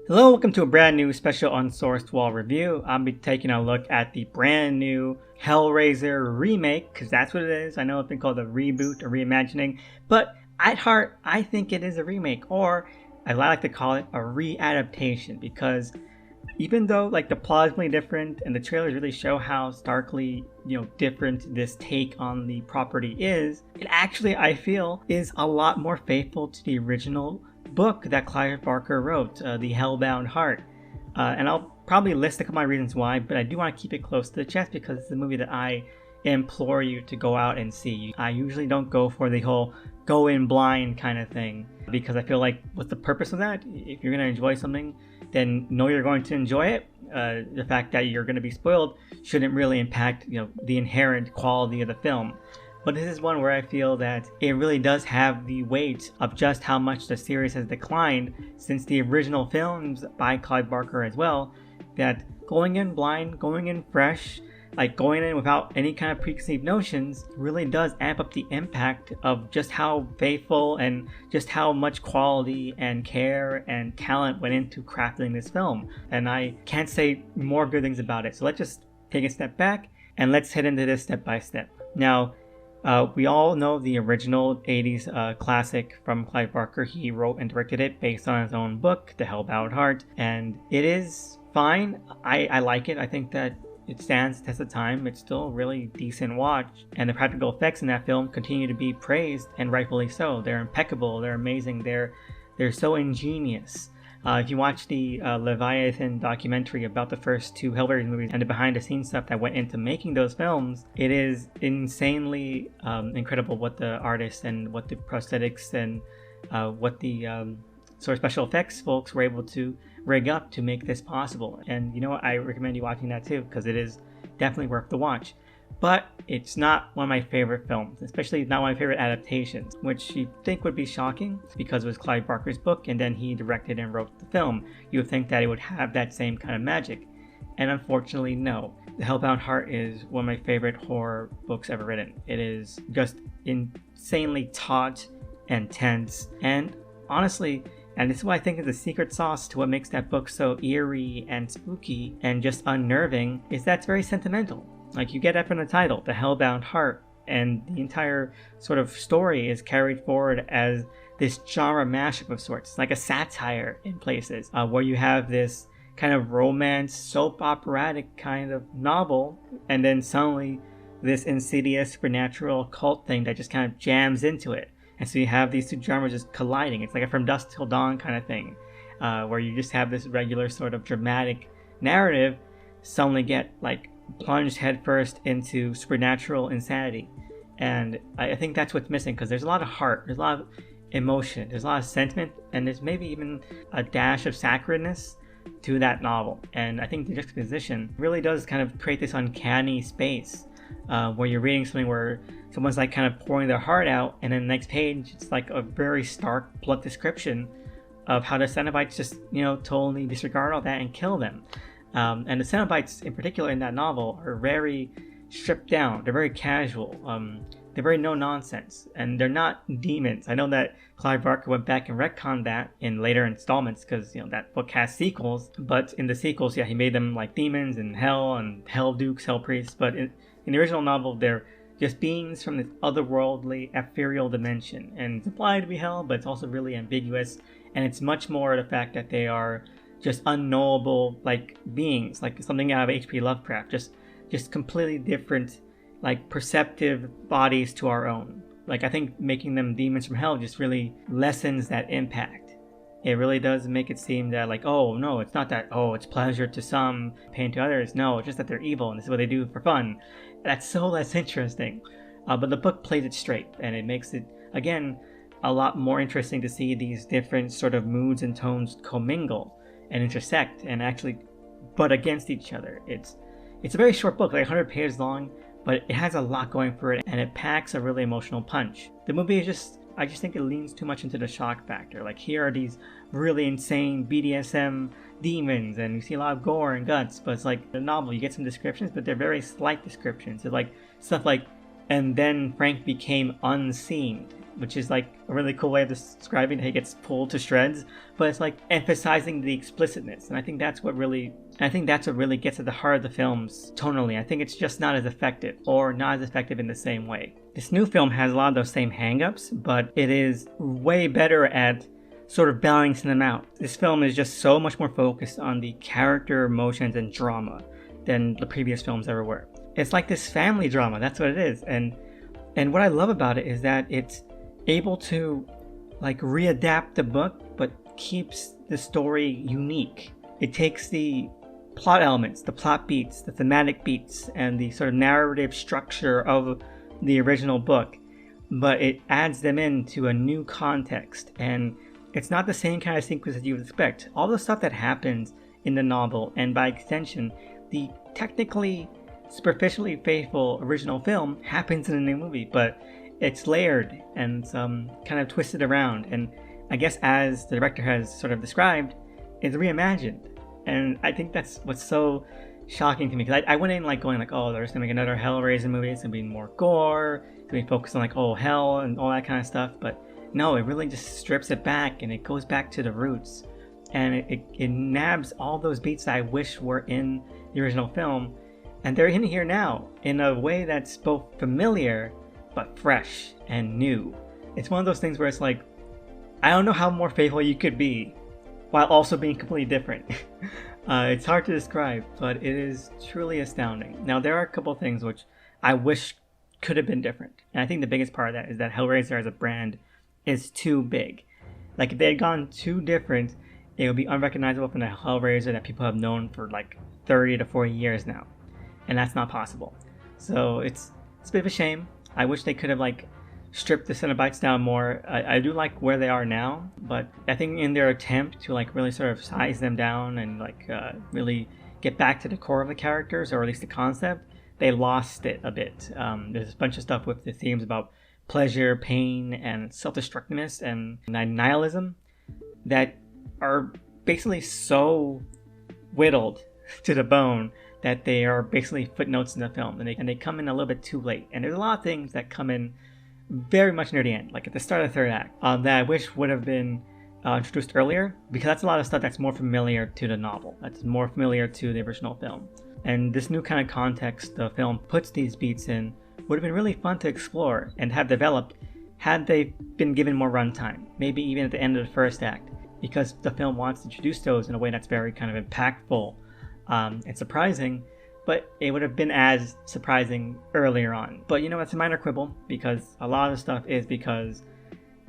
Hello, welcome to a brand new special Unsourced Wall review. I'll be taking a look at the brand new Hellraiser remake, because that's what it is. I know it's been called a reboot or reimagining, but at heart, I think it is a remake, or as I like to call it, a re-adaptation, because even though like the plot is really different and the trailers really show how starkly different this take on the property is, it actually, I feel, is a lot more faithful to the original book that Clive Barker wrote, the Hellbound Heart. And I'll probably list a couple of my reasons why, but I do want to keep it close to the chest because it's a movie that I implore you to go out and see. I usually don't go for the whole go in blind kind of thing, because I feel like what's the purpose of that? If you're going to enjoy something, then know you're going to enjoy it. The fact that you're going to be spoiled shouldn't really impact the inherent quality of the film. But this is one where I feel that it really does have the weight of just how much the series has declined since the original films by Clive Barker as well, that going in blind, going in fresh, like going in without any kind of preconceived notions, really does amp up the impact of just how faithful and just how much quality and care and talent went into crafting this film. And I can't say more good things about it. So let's just take a step back and let's head into this step by step. Now, we all know the original 80s classic from Clive Barker. He wrote and directed it based on his own book, The Hellbound Heart, and it is fine. I like it. I think that it stands the test of time. It's still a really decent watch, and the practical effects in that film continue to be praised, and rightfully so. They're impeccable. They're amazing. They're so ingenious. If you watch the Leviathan documentary about the first two Hellraiser movies and the behind-the-scenes stuff that went into making those films, it is insanely incredible what the artists and what the prosthetics and what the sort of special effects folks were able to rig up to make this possible. And you know what? I recommend you watching that too, because it is definitely worth the watch. But it's not one of my favorite films, especially not one of my favorite adaptations, which you'd think would be shocking because it was Clive Barker's book and then he directed and wrote the film. You would think that it would have that same kind of magic. And unfortunately, no. The Hellbound Heart is one of my favorite horror books ever written. It is just insanely taut and tense. And honestly, and this is what I think is the secret sauce to what makes that book so eerie and spooky and just unnerving, is that it's very sentimental. Like, you get that from the title, The Hellbound Heart, and the entire sort of story is carried forward as this genre mashup of sorts. It's like a satire in places, where you have this kind of romance, soap operatic kind of novel, and then suddenly this insidious supernatural cult thing that just kind of jams into it. And so you have these two genres just colliding. It's like a From Dusk Till Dawn kind of thing, where you just have this regular sort of dramatic narrative suddenly get like plunged headfirst into supernatural insanity. And I think that's what's missing, because there's a lot of heart, there's a lot of emotion, there's a lot of sentiment, and there's maybe even a dash of sacredness to that novel. And I think the juxtaposition really does kind of create this uncanny space, where you're reading something where someone's like kind of pouring their heart out, and then the next page it's like a very stark blunt description of how the Cenobites just totally disregard all that and kill them. And the Cenobites in particular in that novel are very stripped down. They're very casual. They're very no-nonsense. And they're not demons. I know that Clive Barker went back and retconned that in later installments because, that book has sequels. But in the sequels, yeah, he made them like demons and hell and hell dukes, hell priests. But in the original novel, they're just beings from this otherworldly, ethereal dimension. And it's implied to be hell, but it's also really ambiguous. And it's much more the fact that they are just unknowable like beings, like something out of H.P. Lovecraft, just completely different, like perceptive bodies to our own. Like, I think making them demons from hell just really lessens that impact. It really does make it seem that like, oh no, it's not that, oh, it's pleasure to some, pain to others. No, it's just that they're evil and this is what they do for fun. That's so less interesting. But the book plays it straight, and it makes it, again, a lot more interesting to see these different sort of moods and tones commingle and intersect and actually butt against each other. It's a very short book, like 100 pages long, but it has a lot going for it, and it packs a really emotional punch. The movie is I just think it leans too much into the shock factor. Like, here are these really insane BDSM demons, and you see a lot of gore and guts, but it's like the novel, you get some descriptions, but they're very slight descriptions. It's like stuff like and then Frank became unseen, which is like a really cool way of describing how he gets pulled to shreds, but it's like emphasizing the explicitness, and I think that's what really gets at the heart of the films tonally. I think it's just not as effective, or not as effective in the same way. This new film has a lot of those same hangups, but it is way better at sort of balancing them out. This film is just so much more focused on the character, emotions, and drama than the previous films ever were. It's like this family drama, that's what it is. And what I love about it is that it's able to like readapt the book, but keeps the story unique. It takes the plot elements, the plot beats, the thematic beats, and the sort of narrative structure of the original book, but it adds them into a new context, and it's not the same kind of sequence that you would expect. All the stuff that happens in the novel, and by extension, the technically superficially faithful original film, happens in a new movie, but it's layered and kind of twisted around, and I guess as the director has sort of described, it's reimagined. And I think that's what's so shocking to me, because I went in like going like, oh, there's gonna be another Hellraiser movie, it's gonna be more gore, it's gonna be focused on like, oh, hell and all that kind of stuff, but no, it really just strips it back and it goes back to the roots, and it nabs all those beats that I wish were in the original film, and they're in here now in a way that's both familiar but fresh and new. It's one of those things where it's like, I don't know how more faithful you could be while also being completely different. It's hard to describe, but it is truly astounding. Now, there are a couple things which I wish could have been different, and I think the biggest part of that is that Hellraiser as a brand is too big. Like, if they had gone too different, it would be unrecognizable from the Hellraiser that people have known for like 30 to 40 years now, and that's not possible. So it's a bit of a shame. I wish they could have like stripped the Cenobites down more. I do like where they are now, but I think in their attempt to like really sort of size them down and like really get back to the core of the characters, or at least the concept, they lost it a bit. There's a bunch of stuff with the themes about pleasure, pain, and self-destructiveness and nihilism that are basically so whittled to the bone that they are basically footnotes in the film, and they come in a little bit too late. And there's a lot of things that come in very much near the end, like at the start of the third act, that I wish would have been introduced earlier, because that's a lot of stuff that's more familiar to the novel, that's more familiar to the original film. And this new kind of context the film puts these beats in would have been really fun to explore and have developed had they been given more runtime, maybe even at the end of the first act, because the film wants to introduce those in a way that's very kind of impactful and surprising, but it would have been as surprising earlier on. But you know, it's a minor quibble, because a lot of the stuff is because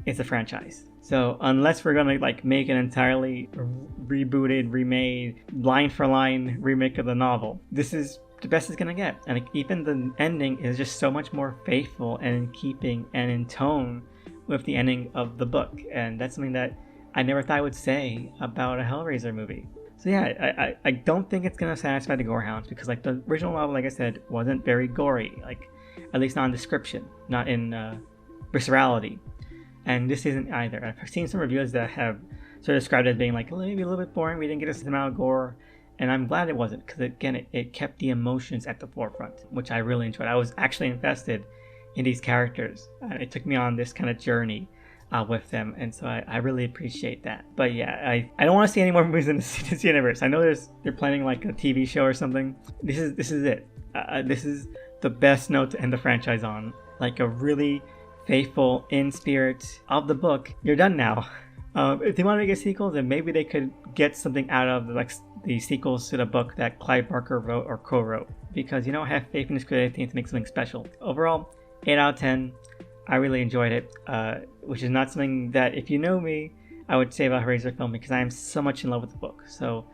it's a franchise. So unless we're gonna like make an entirely rebooted, remade, line for line remake of the novel, this is the best it's gonna get. And like, even the ending is just so much more faithful and in keeping and in tone with the ending of the book. And that's something that I never thought I would say about a Hellraiser movie. So yeah, I don't think it's gonna satisfy the gorehounds, because like the original novel, like I said, wasn't very gory, like at least not in description, not in viscerality, and this isn't either. I've seen some reviews that have sort of described it as being like maybe a little bit boring. We didn't get a certain amount of gore, and I'm glad it wasn't, because again, it kept the emotions at the forefront, which I really enjoyed. I was actually invested in these characters. It took me on this kind of journey with them, and so I really appreciate that. But yeah, I don't want to see any more movies in this universe. I know they're planning like a TV show or something. This is it. This is the best note to end the franchise on. Like a really faithful in spirit of the book. You're done now. If they want to make a sequel, then maybe they could get something out of like the sequels to the book that Clive Barker wrote or co-wrote, because you know, I have faith in his creative team to make something special. Overall, 8 out of 10. I really enjoyed it, which is not something that, if you know me, I would say about Hellraiser film, because I am so much in love with the book. So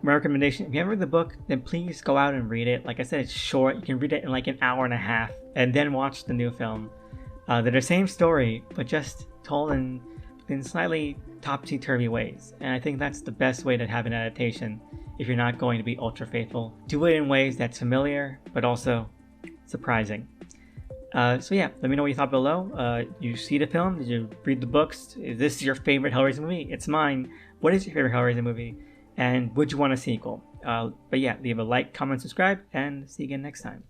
my recommendation, if you haven't read the book, then please go out and read it. Like I said, it's short. You can read it in like an hour and a half and then watch the new film. They're the same story, but just told in slightly topsy-turvy ways. And I think that's the best way to have an adaptation if you're not going to be ultra faithful. Do it in ways that's familiar, but also surprising. So yeah, let me know what you thought below. You see the film? Did you read the books? Is this your favorite Hellraiser movie? It's mine. What is your favorite Hellraiser movie? And would you want a sequel? But yeah, leave a like, comment, subscribe, and see you again next time.